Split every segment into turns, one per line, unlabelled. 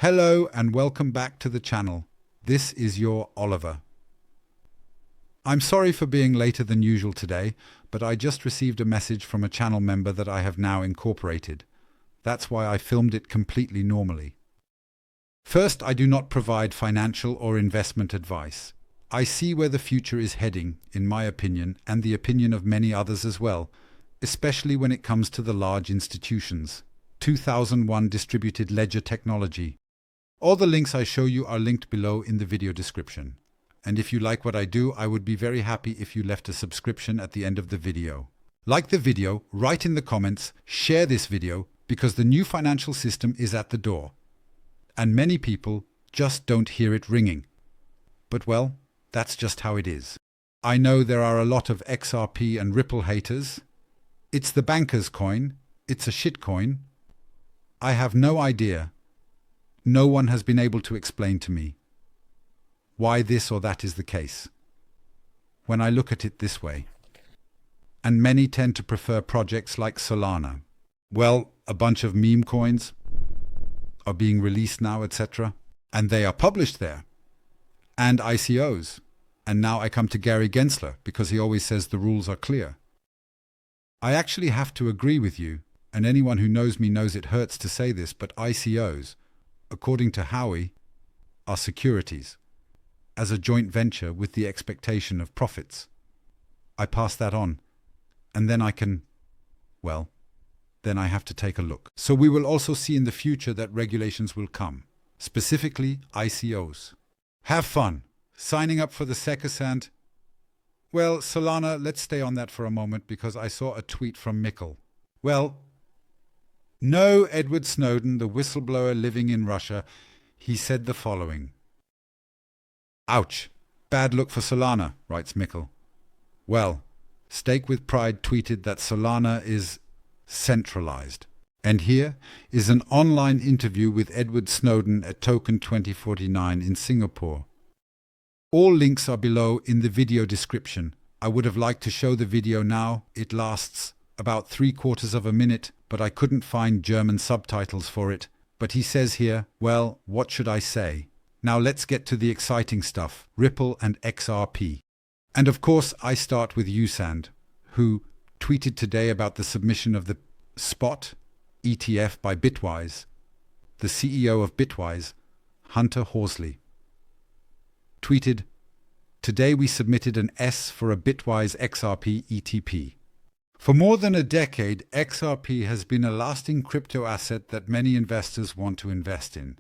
Hello and welcome back to the channel. This is your Oliver. I'm sorry for being later than usual today, but I just received a message from a channel member that I have now incorporated. That's why I filmed it completely normally. First, I do not provide financial or investment advice. I see where the future is heading, in my opinion, and the opinion of many others as well, especially when it comes to the large institutions. 2001 distributed ledger technology. All the links I show you are linked below in the video description. And if you like what I do, I would be very happy if you left a subscription at the end of the video. Like the video, write in the comments, share this video, because the new financial system is at the door. And many people just don't hear it ringing. But well, that's just how it is. I know there are a lot of XRP and Ripple haters. It's the banker's coin. It's a shit coin. I have no idea. No one has been able to explain to me why this or that is the case when I look at it this way. And many tend to prefer projects like Solana. Well, a bunch of meme coins are being released now, etc. And they are published there. And ICOs. And now I come to Gary Gensler because he always says the rules are clear. I actually have to agree with you, and anyone who knows me knows it hurts to say this, but ICOs, according to Howie, are securities, as a joint venture with the expectation of profits. I pass that on, and then I have to take a look. So we will also see in the future that regulations will come, specifically ICOs. Have fun signing up for the SECUS and, well, Solana, let's stay on that for a moment because I saw a tweet from Mikkel. Well, no, Edward Snowden, the whistleblower living in Russia, he said the following. Ouch, bad look for Solana, writes Mikkel. Well, Stake with Pride tweeted that Solana is centralized. And here is an online interview with Edward Snowden at Token 2049 in Singapore. All links are below in the video description. I would have liked to show the video now. It lasts about 3/4 of a minute, but I couldn't find German subtitles for it. But he says here, well, what should I say? Now let's get to the exciting stuff, Ripple and XRP. And of course, I start with Usand, who tweeted today about the submission of the Spot ETF by Bitwise. The CEO of Bitwise, Hunter Horsley, tweeted, "Today we submitted an S for a Bitwise XRP ETP. For more than a decade, XRP has been a lasting crypto asset that many investors want to invest in.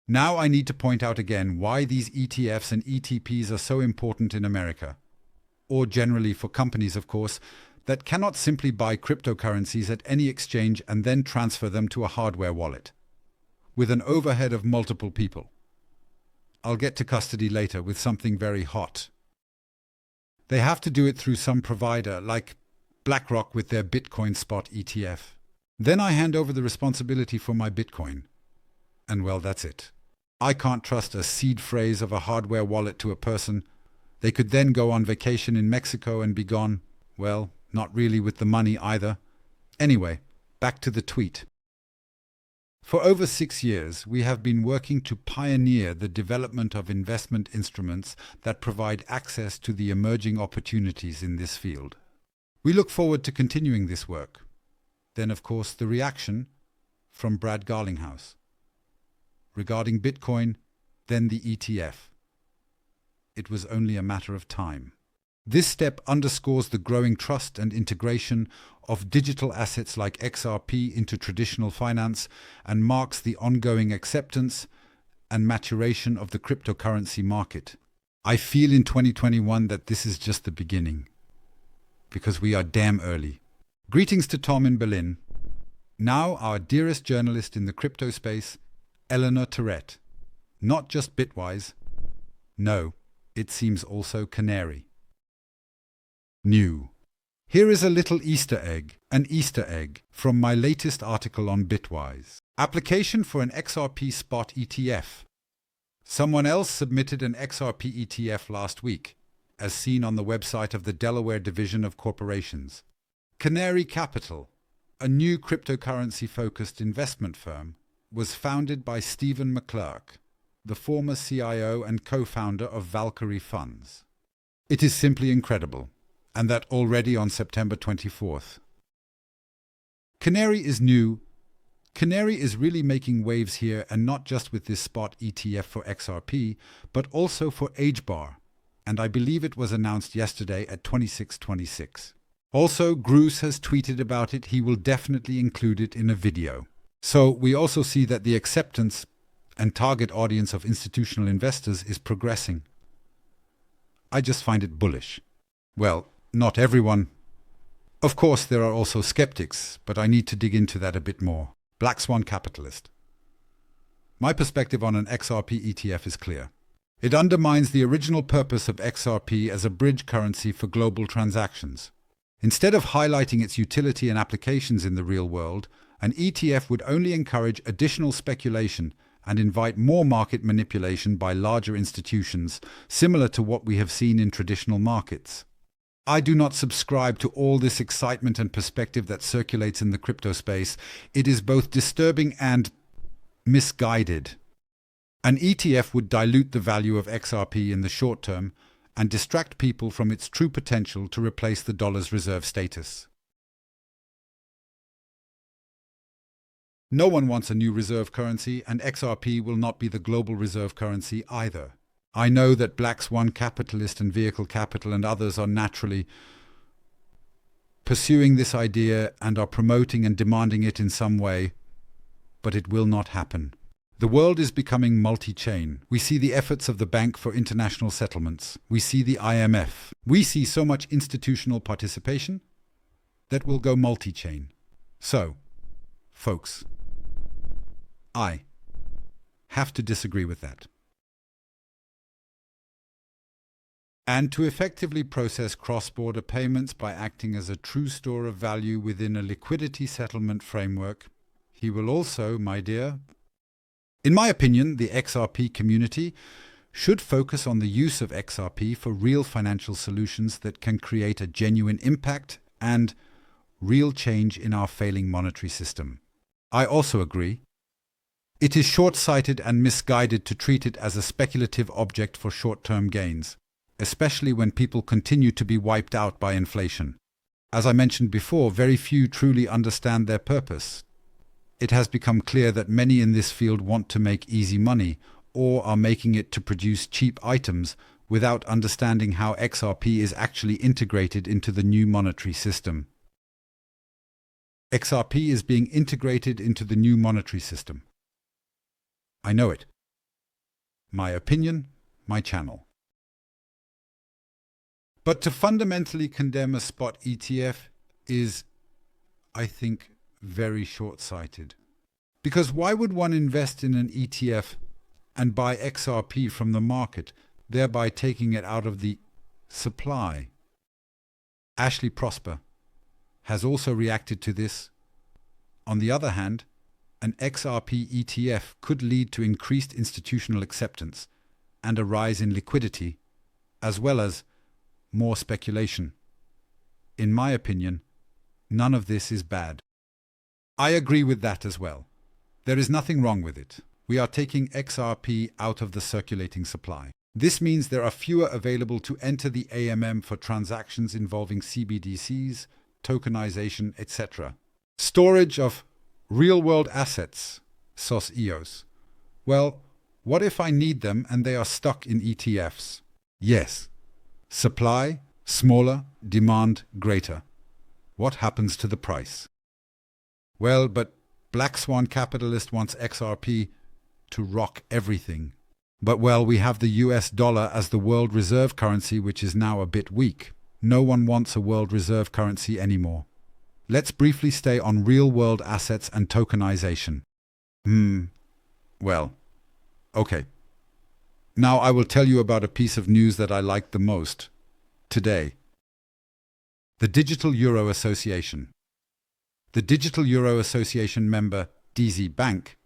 Now I need to point out again why these ETFs and ETPs are so important in America, or generally for companies, of course, that cannot simply buy cryptocurrencies at any exchange and then transfer them to a hardware wallet, with an overhead of multiple people. I'll get to custody later with something very hot. They have to do it through some provider, like BlackRock with their Bitcoin Spot ETF. Then I hand over the responsibility for my Bitcoin. And well, that's it. I can't trust a seed phrase of a hardware wallet to a person. They could then go on vacation in Mexico and be gone. Well, not really with the money either. Anyway, back to the tweet. For over 6 years, we have been working to pioneer the development of investment instruments that provide access to the emerging opportunities in this field. We look forward to continuing this work. Then, of course, the reaction from Brad Garlinghouse. Regarding Bitcoin, then the ETF. It was only a matter of time. This step underscores the growing trust and integration of digital assets like XRP into traditional finance and marks the ongoing acceptance and maturation of the cryptocurrency market. I feel in 2021 that this is just the beginning, because we are damn early. Greetings to Tom in Berlin. Now our dearest journalist in the crypto space, Eleanor Tourette. Not just Bitwise. No, it seems also Canary. New. Here is a little Easter egg, an Easter egg, from my latest article on Bitwise. Application for an XRP Spot ETF. Someone else submitted an XRP ETF last week, as seen on the website of the Delaware Division of Corporations. Canary Capital, a new cryptocurrency-focused investment firm, was founded by Stephen McClurk, the former CIO and co-founder of Valkyrie Funds. It is simply incredible, and that already on September 24th. Canary is new. Canary is really making waves here, and not just with this spot ETF for XRP, but also for HBAR, and I believe it was announced yesterday at 26.26. Also, Bruce has tweeted about it. He will definitely include it in a video. So we also see that the acceptance and target audience of institutional investors is progressing. I just find it bullish. Well, not everyone. Of course, there are also skeptics, but I need to dig into that a bit more. Black Swan Capitalist. My perspective on an XRP ETF is clear. It undermines the original purpose of XRP as a bridge currency for global transactions. Instead of highlighting its utility and applications in the real world, an ETF would only encourage additional speculation and invite more market manipulation by larger institutions, similar to what we have seen in traditional markets. I do not subscribe to all this excitement and perspective that circulates in the crypto space. It is both disturbing and misguided. An ETF would dilute the value of XRP in the short term and distract people from its true potential to replace the dollar's reserve status. No one wants a new reserve currency, and XRP will not be the global reserve currency either. I know that Black Swan Capitalist and Vehicle Capital and others are naturally pursuing this idea and are promoting and demanding it in some way, but it will not happen. The world is becoming multi-chain. We see the efforts of the Bank for International Settlements. We see the IMF. We see so much institutional participation that will go multi-chain. So, folks, I have to disagree with that. And to effectively process cross-border payments by acting as a true store of value within a liquidity settlement framework, he will also, my dear, in my opinion, the XRP community should focus on the use of XRP for real financial solutions that can create a genuine impact and real change in our failing monetary system. I also agree. It is short-sighted and misguided to treat it as a speculative object for short-term gains, especially when people continue to be wiped out by inflation. As I mentioned before, very few truly understand their purpose. It has become clear that many in this field want to make easy money or are making it to produce cheap items without understanding how XRP is actually integrated into the new monetary system. XRP is being integrated into the new monetary system. I know it. My opinion, my channel. But to fundamentally condemn a spot ETF is, I think, very short-sighted. Because why would one invest in an ETF and buy XRP from the market, thereby taking it out of the supply? Ashley Prosper has also reacted to this. On the other hand, an XRP ETF could lead to increased institutional acceptance and a rise in liquidity, as well as more speculation. In my opinion, none of this is bad. I agree with that as well. There is nothing wrong with it. We are taking XRP out of the circulating supply. This means there are fewer available to enter the AMM for transactions involving CBDCs, tokenization, etc. Storage of real-world assets, SOS EOS. Well, what if I need them and they are stuck in ETFs? Yes. Supply, smaller, demand, greater. What happens to the price? Well, but Black Swan Capitalist wants XRP to rock everything. But well, we have the US dollar as the world reserve currency, which is now a bit weak. No one wants a world reserve currency anymore. Let's briefly stay on real-world assets and tokenization. Well, okay. Now I will tell you about a piece of news that I liked the most today. The Digital Euro Association. The Digital Euro Association member, DZ Bank,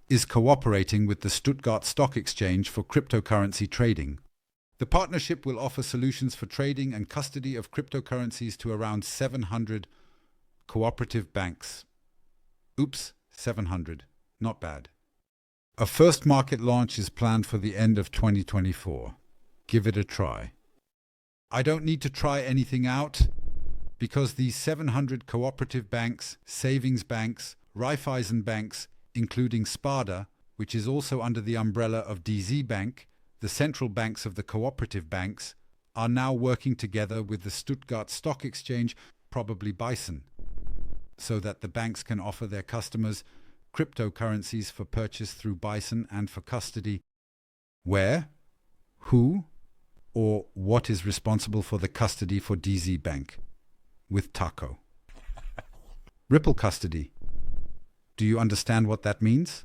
is cooperating with the Stuttgart Stock Exchange for cryptocurrency trading. The partnership will offer solutions for trading and custody of cryptocurrencies to around 700 cooperative banks. Oops, 700, Not bad. A first market launch is planned for the end of 2024. Give it a try. I don't need to try anything out because these 700 cooperative banks, savings banks, Raiffeisen banks, including Sparda, which is also under the umbrella of DZ Bank, the central banks of the cooperative banks, are now working together with the Stuttgart Stock Exchange, probably Bison, so that the banks can offer their customers cryptocurrencies for purchase through Bison and for custody. Where, who, or what is responsible for the custody for DZ Bank? With Taco. Ripple custody. Do you understand what that means?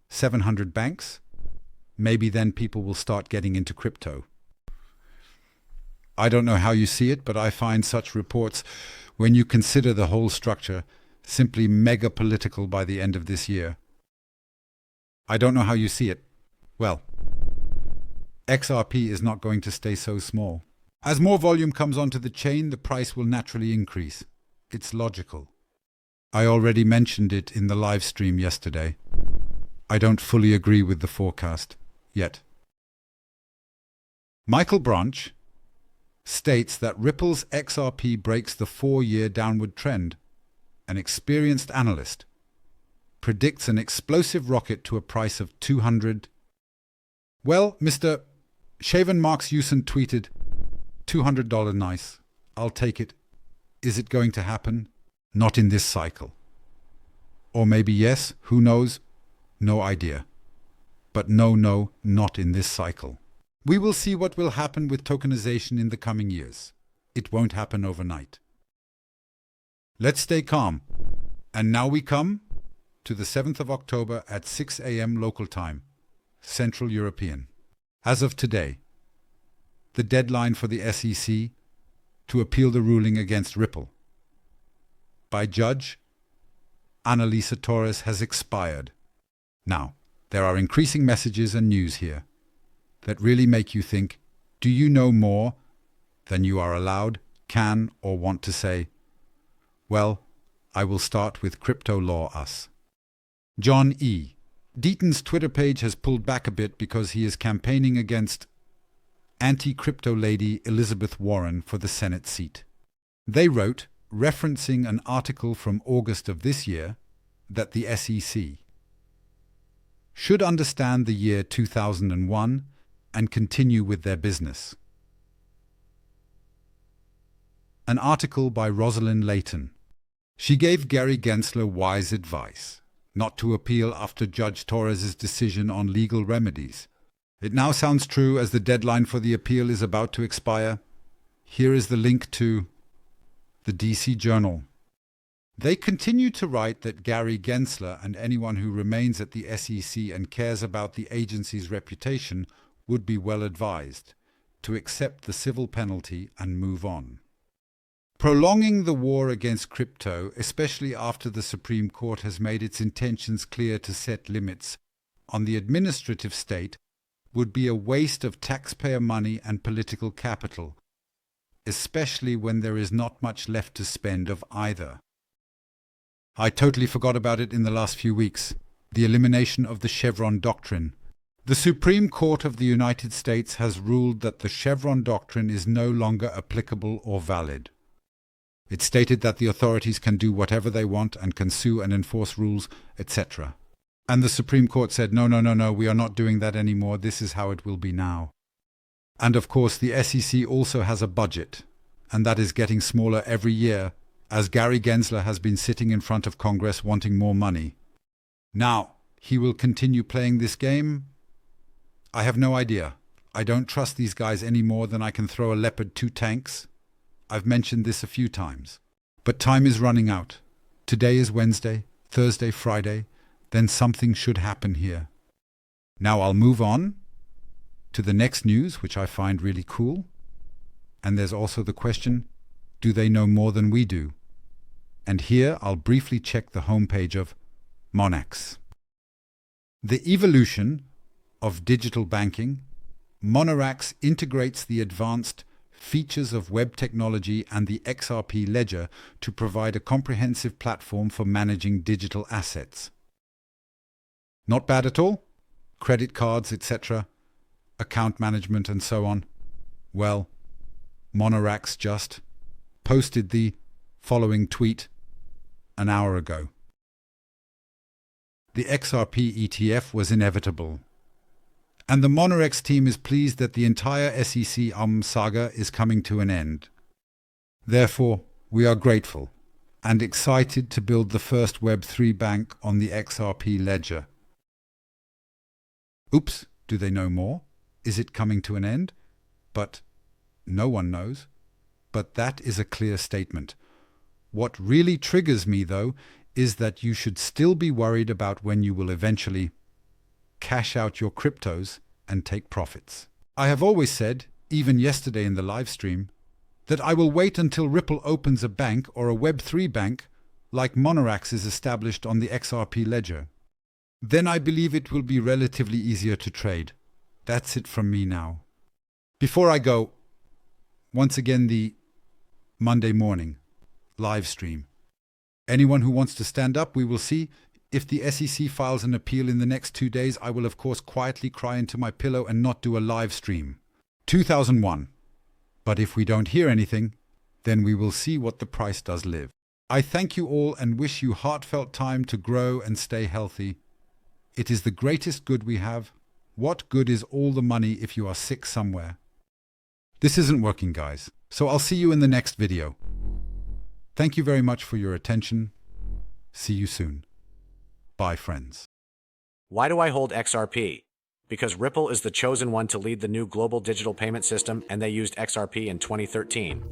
700 banks? Maybe then people will start getting into crypto. I don't know how you see it, but I find such reports, when you consider the whole structure, simply mega political by the end of this year. I don't know how you see it. Well, XRP is not going to stay so small. As more volume comes onto the chain, the price will naturally increase. It's logical. I already mentioned it in the live stream yesterday. I don't fully agree with the forecast yet. Michael Branch states that Ripple's XRP breaks the 4-year downward trend. An experienced analyst predicts an explosive rocket to a price of 200. Well, Mr. Shaven Marks Usen tweeted, $200 nice. I'll take it. Is it going to happen? Not in this cycle. Or maybe yes, who knows? No idea. But no, not in this cycle. We will see what will happen with tokenization in the coming years. It won't happen overnight. Let's stay calm. And now we come to the 7th of October at 6 a.m. local time, Central European. As of today, the deadline for the SEC to appeal the ruling against Ripple by Judge Annalisa Torres has expired. Now, there are increasing messages and news here that really make you think, do you know more than you are allowed, can, or want to say? Well, I will start with Crypto Law Us. John E. Deaton's Twitter page has pulled back a bit because he is campaigning against anti-crypto lady Elizabeth Warren for the Senate seat. They wrote, referencing an article from August of this year, that the SEC should understand the year 2001 and continue with their business. An article by Rosalind Layton. She gave Gary Gensler wise advice not to appeal after Judge Torres's decision on legal remedies. It now sounds true as the deadline for the appeal is about to expire. Here is the link to the DC Journal. They continue to write that Gary Gensler and anyone who remains at the SEC and cares about the agency's reputation would be well advised to accept the civil penalty and move on. Prolonging the war against crypto, especially after the Supreme Court has made its intentions clear to set limits on the administrative state, would be a waste of taxpayer money and political capital, especially when there is not much left to spend of either. I totally forgot about it in the last few weeks. The elimination of the Chevron doctrine. The Supreme Court of the United States has ruled that the Chevron doctrine is no longer applicable or valid. It stated that the authorities can do whatever they want and can sue and enforce rules, etc. And the Supreme Court said, no, we are not doing that anymore. This is how it will be now. And of course, the SEC also has a budget, and that is getting smaller every year, as Gary Gensler has been sitting in front of Congress wanting more money. Now, he will continue playing this game? I have no idea. I don't trust these guys any more than I can throw a Leopard 2 tanks. I've mentioned this a few times. But time is running out. Today is Wednesday, Thursday, Friday. Then something should happen here. Now I'll move on to the next news, which I find really cool. And there's also the question, do they know more than we do? And here I'll briefly check the homepage of Monex. The evolution of digital banking, Monex integrates the advanced features of web technology and the XRP ledger to provide a comprehensive platform for managing digital assets. Not bad at all? Credit cards, etc., account management and so on. Well, Monorax just posted the following tweet an hour ago. The XRP ETF was inevitable, and the Monorex team is pleased that the entire SEC saga is coming to an end. Therefore, we are grateful and excited to build the first Web3 bank on the XRP ledger. Oops, do they know more? Is it coming to an end? But no one knows. But that is a clear statement. What really triggers me, though, is that you should still be worried about when you will eventually cash out your cryptos and take profits. I have always said, even yesterday in the live stream, that I will wait until Ripple opens a bank or a Web3 bank like Monorax is established on the XRP ledger. Then I believe it will be relatively easier to trade. That's it from me now. Before I go, once again the Monday morning live stream. Anyone who wants to stand up, we will see. If the SEC files an appeal in the next 2 days, I will of course quietly cry into my pillow and not do a live stream. 2001. But if we don't hear anything, then we will see what the price does live. I thank you all and wish you heartfelt time to grow and stay healthy. It is the greatest good we have. What good is all the money if you are sick somewhere? This isn't working, guys. So I'll see you in the next video. Thank you very much for your attention. See you soon. Bye, friends.
Why do I hold XRP? Because Ripple is the chosen one to lead the new global digital payment system, and they used XRP in 2013.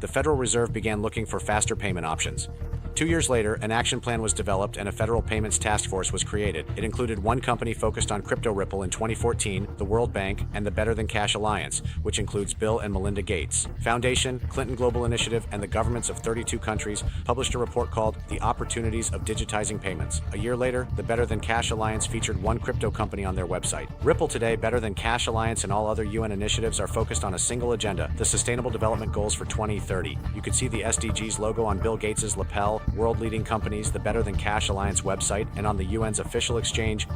The Federal Reserve began looking for faster payment options. 2 years later, an action plan was developed and a federal payments task force was created. It included one company focused on crypto Ripple in 2014, the World Bank, and the Better Than Cash Alliance, which includes Bill and Melinda Gates Foundation, Clinton Global Initiative, and the governments of 32 countries published a report called The Opportunities of Digitizing Payments. A year later, the Better Than Cash Alliance featured one crypto company on their website. Ripple today, Better Than Cash Alliance, and all other UN initiatives are focused on a single agenda, the Sustainable Development Goals for 2030. You could see the SDGs logo on Bill Gates' lapel, world-leading companies, the Better Than Cash Alliance website, and on the UN's official exchange,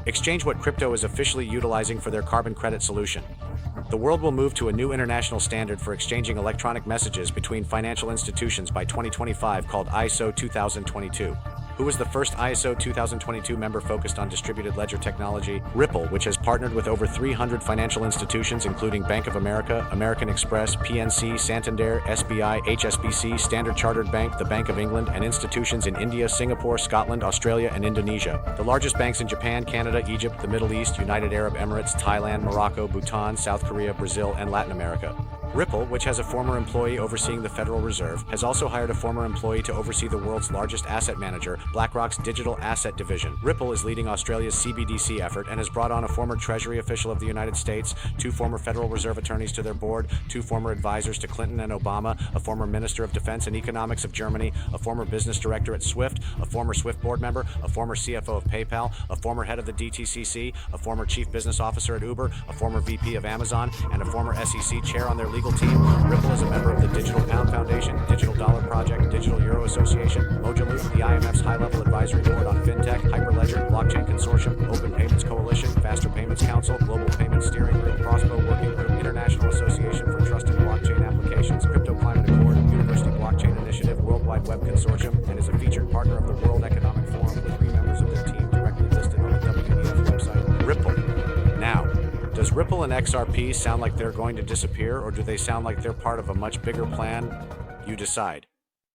what crypto is officially utilizing for their carbon credit solution. The world will move to a new international standard for exchanging electronic messages between financial institutions by 2025 called ISO 2022. Who was the first ISO 2022 member focused on distributed ledger technology? Ripple, which has partnered with over 300 financial institutions including Bank of America, American Express, PNC, Santander, SBI, HSBC, Standard Chartered Bank, the Bank of England, and institutions in India, Singapore, Scotland, Australia, and Indonesia. The largest banks in Japan, Canada, Egypt, the Middle East, United Arab Emirates, Thailand, Morocco, Bhutan, South Korea, Brazil, and Latin America. Ripple, which has a former employee overseeing the Federal Reserve, has also hired a former employee to oversee the world's largest asset manager, BlackRock's digital asset division. Ripple is leading Australia's CBDC effort and has brought on a former Treasury official of the United States, 2 former Federal Reserve attorneys to their board, 2 former advisors to Clinton and Obama, a former Minister of Defense and Economics of Germany, a former business director at Swift, a former Swift board member, a former CFO of PayPal, a former head of the DTCC, a former chief business officer at Uber, a former VP of Amazon, and a former SEC chair on their legal team. Ripple is a member of the Digital Pound Foundation, Digital Dollar Project, Digital Euro Association, Mojaloop, the IMF's high-level advisory board on FinTech, Hyperledger, Blockchain Consortium, Open Payments Coalition, Faster Payments Council, Global Payments Steering Group, Prospo Working Group, International Association for Trusted Blockchain Applications, Crypto Climate Accord, University Blockchain Initiative, Worldwide Web Consortium, and is a featured partner of the World Economic Forum with 3 members of their team directly listed on the WEF website. Ripple. Now, does Ripple and XRP sound like they're going to disappear, or do they sound like they're part of a much bigger plan? You decide.